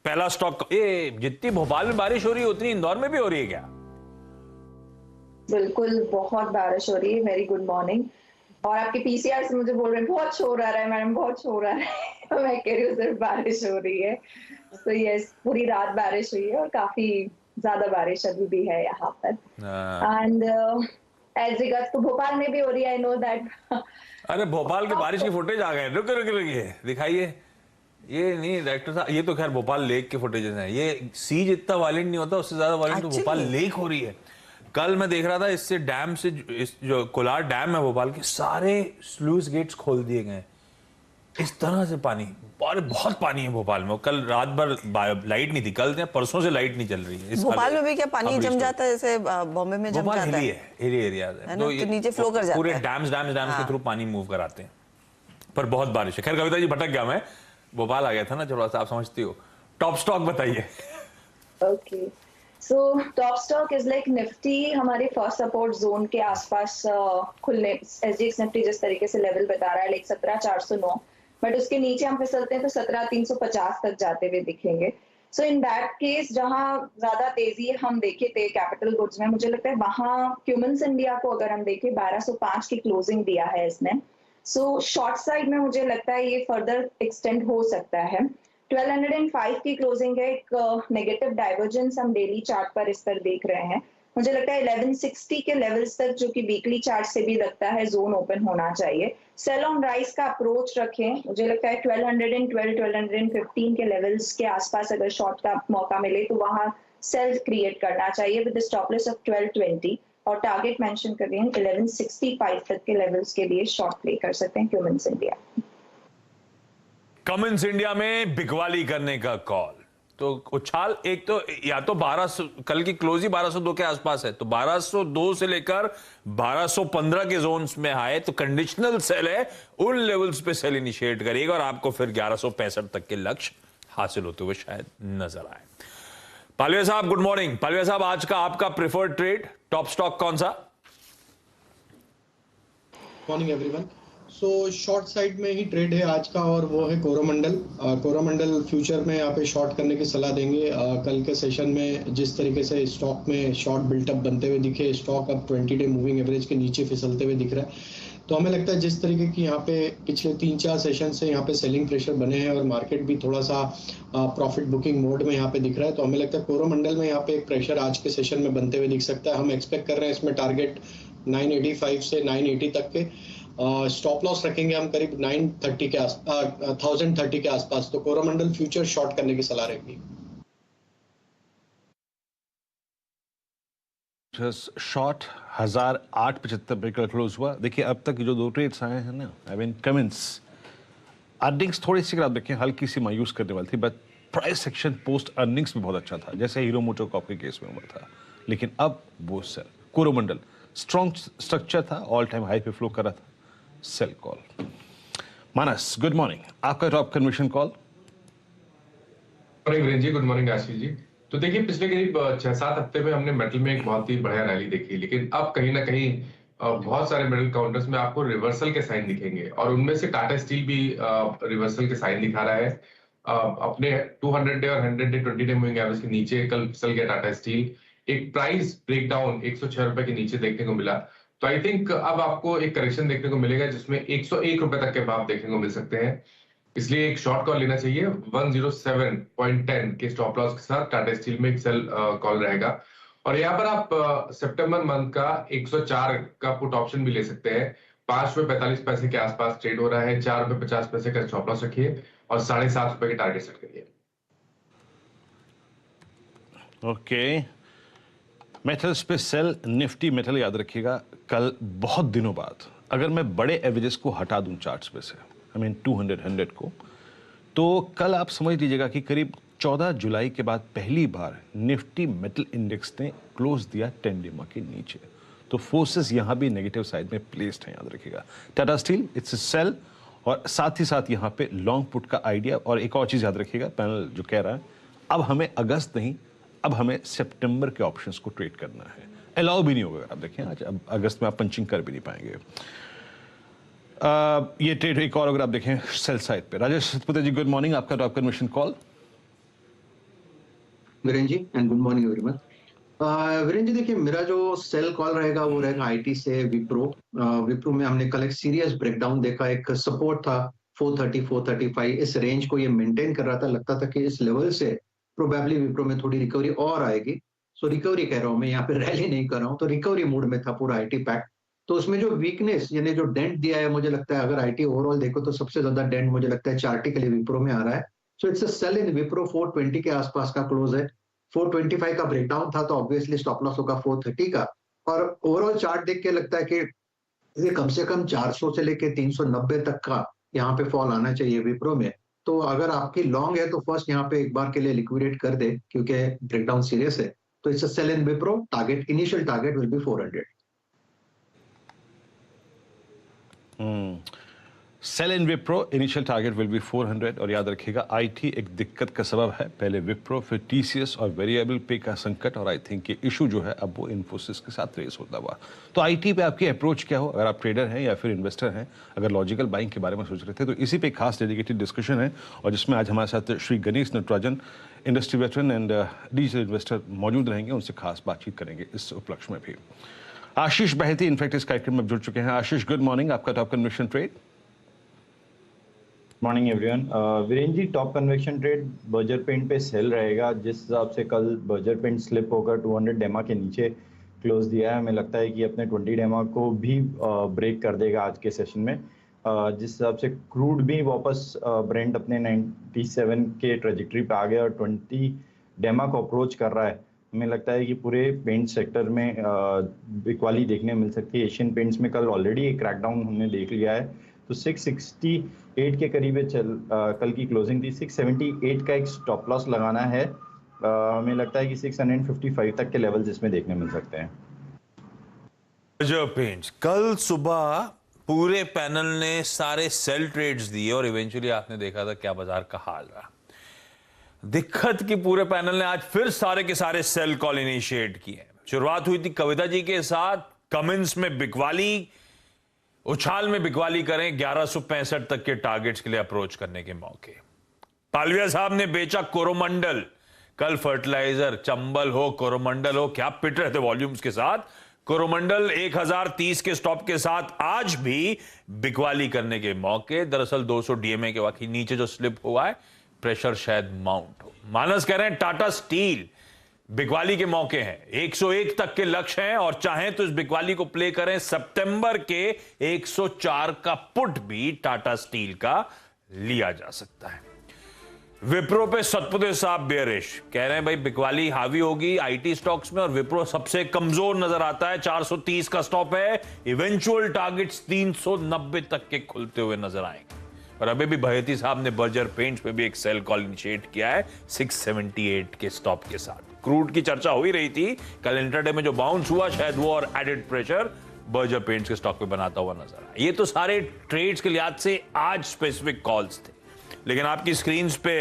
पहला स्टॉक, ये जितनी भोपाल में बारिश हो रही है उतनी इंदौर में भी हो रही है क्या? बिल्कुल, बहुत बारिश हो रही है। Very good morning. और आपके पीसीआर से मुझे बोल रहे हैं बहुत शोर आ रहा है मैडम, बहुत शोर आ रहा है। तो मैं कह रही हूँ सिर्फ बारिश हो रही है। तो यस, पूरी रात बारिश हुई है और काफी ज्यादा बारिश अभी भी है यहाँ पर। एंड एज रिगार्ड्स तो भोपाल में भी हो रही है, आई नो दैट। अरे भोपाल के बारिश की फुटेज आ गए, रुक रुक रुकिए दिखाइए। ये नहीं डायरेक्टर साहब, ये तो खैर भोपाल लेक के फुटेजेस हैं। ये सीज इतना वायलेंट नहीं होता, उससे ज्यादा वायलेंट तो भोपाल लेक हो रही है। कल मैं देख रहा था, इससे डैम से इस जो कोलार डैम है भोपाल के, सारे स्लूइस गेट्स खोल दिए गए। इस तरह से पानी, बहुत पानी है भोपाल में। कल रात भर लाइट नहीं थी, कल परसों से लाइट नहीं चल रही है। भोपाल में भी क्या पानी जम जाता है जैसे बॉम्बे में जम जाता है? एरिया है तो नीचे फ्लो कर जाता है, पूरे डैम्स के थ्रू पानी मूव कराते हैं। पर बहुत बारिश है। खैर कविता जी, भटक गया मैं, भोपाल आ गया था ना थोड़ा सा, आप समझती हो। टॉप स्टॉक बताइए। Okay, so top stock is like Nifty हमारे फर्स्ट सपोर्ट जोन के आसपास खुलने, एसजीएक्स निफ्टी जिस तरीके से लेवल बता रहा है लाइक 17,409, बट उसके नीचे हम फिसलते हैं तो 17,350 तक जाते हुए दिखेंगे। सो इन दैट केस जहां ज्यादा तेजी हम देखे थे कैपिटल गुड्स में, मुझे लगता है वहां क्यूमेंस इंडिया को अगर हम देखें 1205 की क्लोजिंग दिया है इसने। सो शॉर्ट साइड में मुझे लगता है ये फर्दर एक्सटेंड हो सकता है। 1205 की क्लोजिंग है, एक नेगेटिव डाइवर्जेंस हम डेली चार्ट पर इस पर देख रहे हैं। मुझे लगता है 1160 के लेवल्स तक, जो कि वीकली चार्ट से भी लगता है जोन ओपन होना चाहिए। सेल ऑन राइज का अप्रोच रखें। मुझे लगता है 1212 1215 के लेवल्स के आसपास अगर शॉर्ट का मौका मिले तो वहां सेल क्रिएट करना चाहिए विद स्टॉप लॉस ऑफ 1220, और टारगेट मेंशन कर रही हैं 1165 तक के लेवल्स के लिए शॉर्ट प्ले कर सकते हैं क्यूमेंस इंडिया। कमिंस इंडिया में बिकवाली करने का कॉल, तो उछाल एक तो या तो 1200, कल की क्लोज ही 1202 के आसपास है, तो 1202 से लेकर 1215 के जोन्स में आए तो कंडीशनल सेल है, उन लेवल्स पे सेल इनिशिएट करिएगा और आपको फिर 1165 तक के लक्ष्य हासिल होते हुए शायद नजर आए। पालवे साहब गुड मॉर्निंग। पालवे साहब, आज का आपका प्रेफर्ड ट्रेड टॉप स्टॉक कौन सा? Morning everyone. So short side में ही ट्रेड है आज का, और वो है कोरोमंडल। कोरोमंडल फ्यूचर में यहाँ पे शॉर्ट करने की सलाह देंगे। कल के सेशन में जिस तरीके से स्टॉक में शॉर्ट बिल्टअप बनते हुए दिखे, स्टॉक अब 20 डे मूविंग एवरेज के नीचे फिसलते हुए दिख रहा है, तो हमें लगता है जिस तरीके की यहाँ पे पिछले 3-4 सेशन से यहाँ पे सेलिंग प्रेशर बने हैं और मार्केट भी थोड़ा सा प्रॉफिट बुकिंग मोड में यहाँ पे दिख रहा है, तो हमें लगता है कोरोमंडल में यहाँ पे एक प्रेशर आज के सेशन में बनते हुए दिख सकता है। हम एक्सपेक्ट कर रहे हैं इसमें टारगेट 985 से 980 तक के, स्टॉप लॉस रखेंगे हम करीब 930 के 1030 के आसपास। तो कोरोमंडल फ्यूचर शॉर्ट करने की सलाह रहेगी। शॉर्ट 1008.75 पे कल क्लोज हुआ। देखिए अब तक जो दो ट्रेड्स आए हैं ना, आई मीन कमेंट्स, अर्निंग्स थोड़ी सी आप देखें हल्की सी मायूस करने वाली थी, but price section post earnings भी बहुत अच्छा था, जैसे हीरो मोटोकॉर्प के केस में हुआ था। लेकिन अब वो सेल, कोरोमंडल स्ट्रॉन्ग स्ट्रक्चर था, ऑल टाइम हाई पे फ्लो कर रहा था, सेल कॉल। मानस गुड मॉर्निंग, आपका टॉप कन्विक्शन कॉल। जी गुड मॉर्निंग आशीष जी। तो देखिए पिछले करीब 6-7 हफ्ते में हमने मेटल में एक बहुत ही बढ़िया रैली देखी, लेकिन अब कहीं ना कहीं बहुत सारे मेटल काउंटर्स में आपको रिवर्सल के साइन दिखेंगे, और उनमें से टाटा स्टील भी रिवर्सल के साइन दिखा रहा है। अपने 200 डे और 100 डे 20 डे मूविंग एवरेज के नीचे कल फिसल गया टाटा स्टील। एक प्राइस ब्रेकडाउन 106 रुपए के नीचे देखने को मिला। तो आई थिंक अब आपको एक करेक्शन देखने को मिलेगा जिसमें 101 रुपए तक के भाव देखने को मिल सकते हैं, इसलिए एक शॉर्ट कॉल लेना चाहिए। 107.10 के स्टॉप लॉस के साथ टाटा स्टील में एक सेल कॉल रहेगा। और यहाँ पर आप सितंबर मंथ का 104 का पुट ऑप्शन भी ले सकते हैं। 5 रुपए 45 पैसे के आसपास ट्रेड हो रहा है। 4 रुपए 50 पैसे का स्टॉप लॉस रखिए और 7.5 रुपए के टारगेट सेट करिए। ओके, मेटल्स पे सेल, निफ्टी मेटल याद रखिएगा। कल बहुत दिनों बाद अगर मैं बड़े एवरेजेस को हटा दूं चार्ट्स पे से, आई मीन 200 को, तो कल आप समझ लीजिएगा कि करीब 14 जुलाई के बाद पहली बार निफ्टी मेटल इंडेक्स ने क्लोज दिया 10 डे के नीचे। तो फोर्सेस यहां भी नेगेटिव साइड में प्लेस्ड हैं, याद रखिएगा। टाटा स्टील इट्स सेल, और साथ ही साथ यहां पे लॉन्ग पुट का आइडिया। और एक और चीज याद रखिएगा, पैनल जो कह रहा है अब हमें अगस्त नहीं, अब हमें सितंबर के ऑप्शंस को ट्रेड करना है। अलाउ भी नहीं होगा, आप देखें आज अब अगस्त में आप पंचिंग कर भी नहीं पाएंगे। ये ट्रेड एक और अगर आप देखें सेल साइड पे। राजेश सतपुते जी गुड मॉर्निंग, आपका top conviction call. Viren ji and good morning everyone. Viren ji देखिए, मेरा जो सेल कॉल रहेगा वो रहेगा आईटी से विप्रो। विप्रो में हमने कल एक सीरियस ब्रेकडाउन देखा, एक सपोर्ट था 430 435, इस रेंज को ये मेंटेन कर रहा था, लगता था कि इस लेवल से प्रोबेबली विप्रो में थोड़ी रिकवरी और आएगी। सो रिकवरी कह रहा हूँ मैं, यहाँ पे रैली नहीं कर रहा हूँ, तो रिकवरी मूड में था पूरा आईटी पैक। तो उसमें जो वीकनेस यानी जो डेंट दिया है, मुझे लगता है अगर आईटी ओवरऑल देखो तो सबसे ज्यादा डेंट मुझे लगता है चार्टिकली विप्रो में आ रहा है। So it's a sell in Wipro. 420 के आसपास का क्लोज है, 425 का ब्रेकडाउन था, तो ऑब्वियसली स्टॉप लॉस होगा 430 का। और ओवरऑल चार्ट देख के लगता है कि ये कम से कम 400 से लेके 390 तक का यहाँ पे फॉल आना चाहिए विप्रो में। तो अगर आपकी लॉन्ग है तो फर्स्ट यहाँ पे एक बार के लिए लिक्विडेट कर दे, क्योंकि ब्रेकडाउन सीरियस है। तो it's a sell in Wipro. Target, initial target will be 400। Sell in Wipro, initial target will be 400। और याद रखिएगा आईटी एक दिक्कत का सबब है, पहले विप्रो फिर टीसीएस और वेरिएबल पे का संकट, और आई थिंक ये इशू जो है अब वो इन्फोसिस के साथ रेस होता हुआ। तो आईटी पे आपकी अप्रोच क्या हो, अगर आप ट्रेडर हैं या फिर इन्वेस्टर हैं, अगर लॉजिकल बाइंग के बारे में सोच रहे थे तो इसी पे खास डेडिकेटेड डिस्कशन है, और जिसमें आज हमारे साथ Shri Ganesh Natarajan, industry veteran and digital investor मौजूद रहेंगे, उनसे खास बातचीत करेंगे इस उपलक्ष्य में भी। आशीष बहती इनफैक्ट इस कार्यक्रम में जुड़ चुके हैं। आशीष, गुड मॉर्निंग, आपका top conviction trade. Morning everyone. Viren ji, top conviction trade Berger paint पे सेल रहेगा। जिस हिसाब से कल बर्जर पेंट स्लिप होकर 200 डेमा के नीचे क्लोज दिया है, हमें लगता है कि अपने 20 डेमा को भी ब्रेक कर देगा आज के सेशन में। जिस हिसाब से क्रूड भी वापस ब्रेंट अपने 97 के ट्रेजेक्टरी पे आ गया और 20 डेमा को अप्रोच कर रहा है, हमें लगता है कि पूरे पेंट सेक्टर में बिकवाली देखने मिल सकती है। एशियन पेंट्स में कल ऑलरेडी एक क्रैकडाउन हमने देख लिया है, तो 668 के करीब कल की क्लोजिंग थी। 678 का एक स्टॉप लॉस लगाना है। हमें लगता है कि 655 तक के लेवल्स इसमें देखने मिल सकते हैं। बर्जर पेंट्स कल सुबह पूरे पैनल ने सारे सेल ट्रेड्स दिए और इवेंचुअली आपने देखा था क्या बाजार का हाल रहा। दिक्कत की पूरे पैनल ने आज फिर सारे के सारे सेल कॉल इनिशिएट किए। शुरुआत हुई थी कविता जी के साथ, कमिंस में बिकवाली, उछाल में बिकवाली करें 1165 तक के टारगेट्स के लिए अप्रोच करने के मौके। पालविया साहब ने बेचा कोरोमंडल। कल फर्टिलाइजर, चंबल हो, कोरोमंडल हो, क्या पिट रहे थे वॉल्यूम्स के साथ। कोरोमंडल 1030 के स्टॉप के साथ आज भी बिकवाली करने के मौके। दरअसल 200 डीएमए के वाकई नीचे जो स्लिप हुआ है, प्रेशर शायद माउंट हो। मानस कह रहे हैं टाटा स्टील बिकवाली के मौके हैं, 101 तक के लक्ष्य हैं, और चाहें तो इस बिकवाली को प्ले करें। सितंबर के 104 का पुट भी टाटा स्टील का लिया जा सकता है। विप्रो पे सतपुते साहब बेयरिश कह रहे हैं भाई बिकवाली हावी होगी आईटी स्टॉक्स में, और विप्रो सबसे कमजोर नजर आता है। 430 का स्टॉप है, इवेंचुअल टारगेट्स 390 तक के खुलते हुए नजर आएंगे। और अभी भी बहेती साहब ने बर्जर पेंट्स पे भी एक सेल कॉल इनिशिएट किया है 678 के स्टॉप के साथ। क्रूड की चर्चा हो ही रही थी, कल इंटरडे में जो बाउंस हुआ शायद वो और एडेड प्रेशर बर्जर पेंट्स के स्टॉक पे बनाता हुआ नजर आया। ये तो सारे ट्रेड्स के लिहाज से आज स्पेसिफिक कॉल्स थे, लेकिन आपकी स्क्रीन्स पे